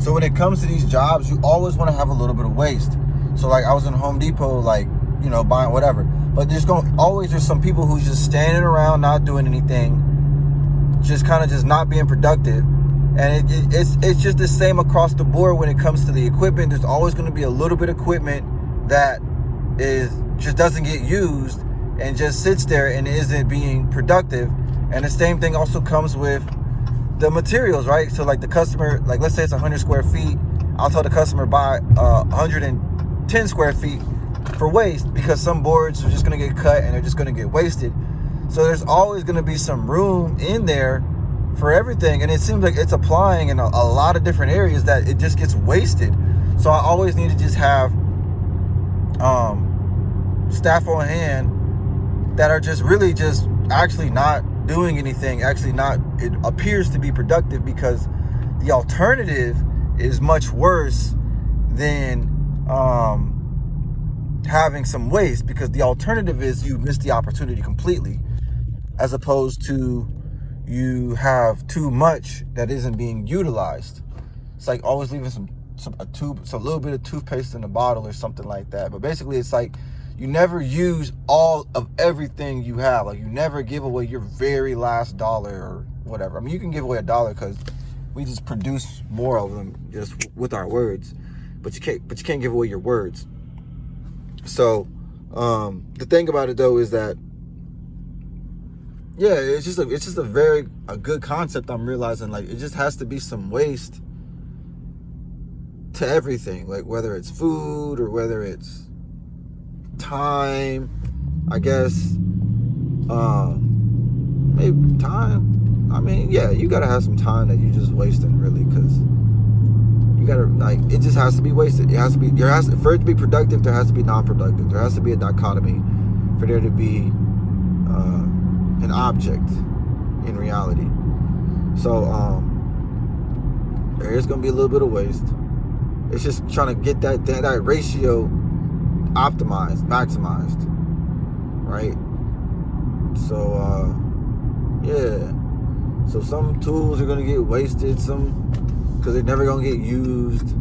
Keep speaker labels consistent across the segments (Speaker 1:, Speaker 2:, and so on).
Speaker 1: So when it comes to these jobs, you always want to have a little bit of waste. So like I was in Home Depot, like, you know, buying whatever. But there's some people who's just standing around not doing anything, just kind of just not being productive. And it's just the same across the board when it comes to the equipment. There's always going to be a little bit of equipment that just doesn't get used and just sits there and isn't being productive. And the same thing also comes with the materials, right? So like the customer, like let's say it's 100 square feet, I'll tell the customer buy 110 square feet for waste, because some boards are just going to get cut and they're just going to get wasted. So there's always going to be some room in there for everything, and it seems like it's applying in a lot of different areas that it just gets wasted. So I always need to just have staff on hand that are just really just actually not doing anything, it appears to be productive, because the alternative is much worse than having some waste, because the alternative is you miss the opportunity completely, as opposed to you have too much that isn't being utilized. It's like always leaving a little bit of toothpaste in the bottle or something like that. But basically it's like you never use all of everything you have. Like you never give away your very last dollar or whatever. I mean, you can give away $1 because we just produce more of them just with our words, but you can't give away your words. So the thing about it though is that, yeah, it's just a good concept. I'm realizing, like, it just has to be some waste to everything, like whether it's food or whether it's time, I guess. Maybe time. I mean, yeah, you gotta have some time that you just wasting, really, because you gotta, like, it just has to be wasted. For it to be productive, there has to be non-productive. There has to be a dichotomy for there to be an object in reality. So there is gonna be a little bit of waste. It's just trying to get that ratio optimized, maximized, right? So yeah. So some tools are gonna get wasted, some because they're never gonna get used.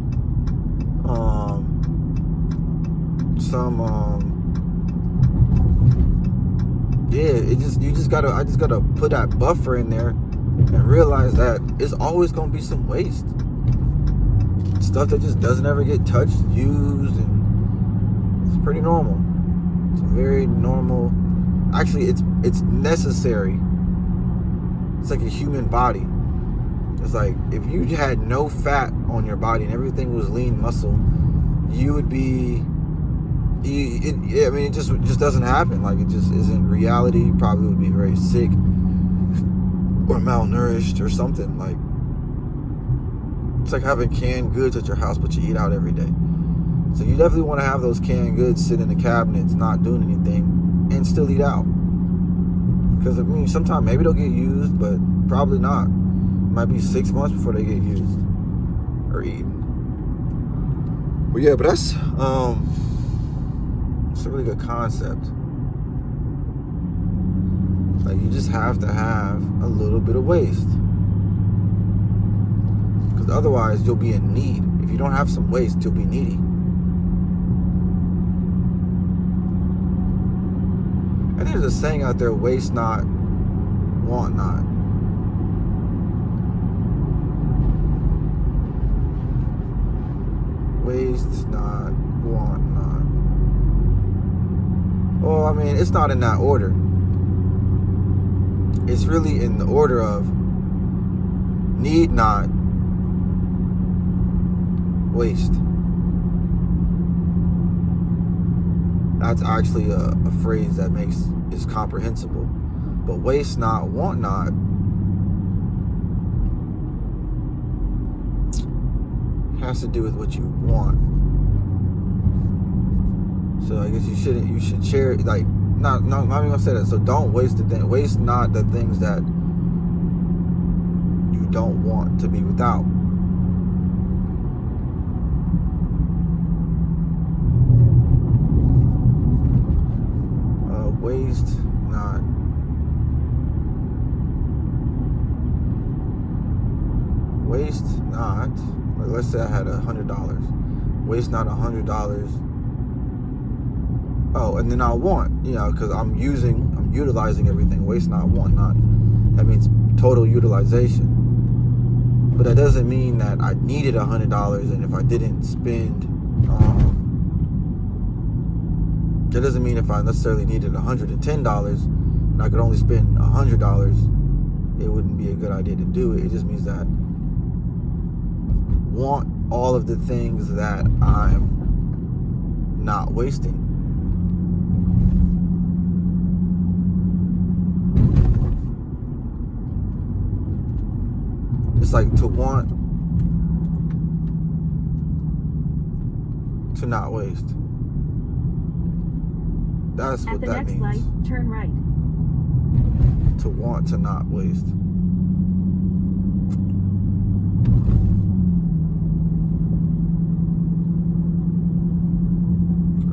Speaker 1: I just gotta put that buffer in there and realize that it's always gonna be some waste. Stuff that just doesn't ever get touched, used, and it's pretty normal. It's very normal. Actually, it's necessary. It's like a human body. It's like if you had no fat on your body and everything was lean muscle, you would be. I mean, it just doesn't happen. Like, it just isn't reality. You probably would be very sick or malnourished or something. Like, it's like having canned goods at your house, but you eat out every day. So you definitely want to have those canned goods sit in the cabinets, not doing anything, and still eat out. Because, I mean, sometimes maybe they'll get used, but probably not. It might be 6 months before they get used or eaten. But yeah, but that's it's a really good concept. Like, you just have to have a little bit of waste, because otherwise you'll be in need. If you don't have some waste, you'll be needy. And there's a saying out there: waste not, want not. Waste not, want not. Well, I mean, it's not in that order. It's really in the order of need not, waste. That's actually a phrase that is comprehensible. But waste not, want not, has to do with what you want. So I guess you should share, like, not even gonna say that. So don't waste the thing. Waste not the things that you don't want to be without. Waste not. Waste not. or let's say I had $100. Waste not $100. Oh, and then I want, because I'm utilizing everything. Waste not, want not. That means total utilization. But that doesn't mean that I needed $100, and if I didn't spend, that doesn't mean if I necessarily needed $110 and I could only spend $100, it wouldn't be a good idea to do it. It just means that want all of the things that I'm not wasting. It's like to want to not waste. That's what that means. At the next light,
Speaker 2: turn right.
Speaker 1: To want to not waste.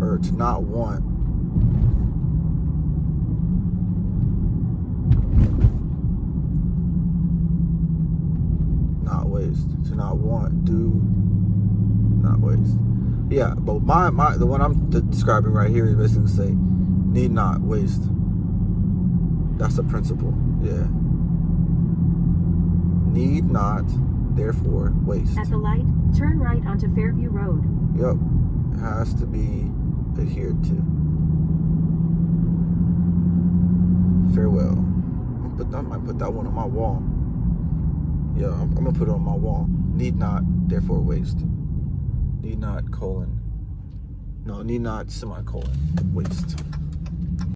Speaker 1: Or to not want. Not waste. To not want, do not waste. Yeah, but the one I'm describing right here is basically say, need not waste. That's a principle. Yeah. Need not, therefore, waste.
Speaker 2: At the light, turn right onto Fairview Road.
Speaker 1: Yep. It has to be adhered to. Farewell. I might put that one on my wall. Yeah, I'm going to put it on my wall. Need not, therefore, waste. Need not, need not, semicolon, waste.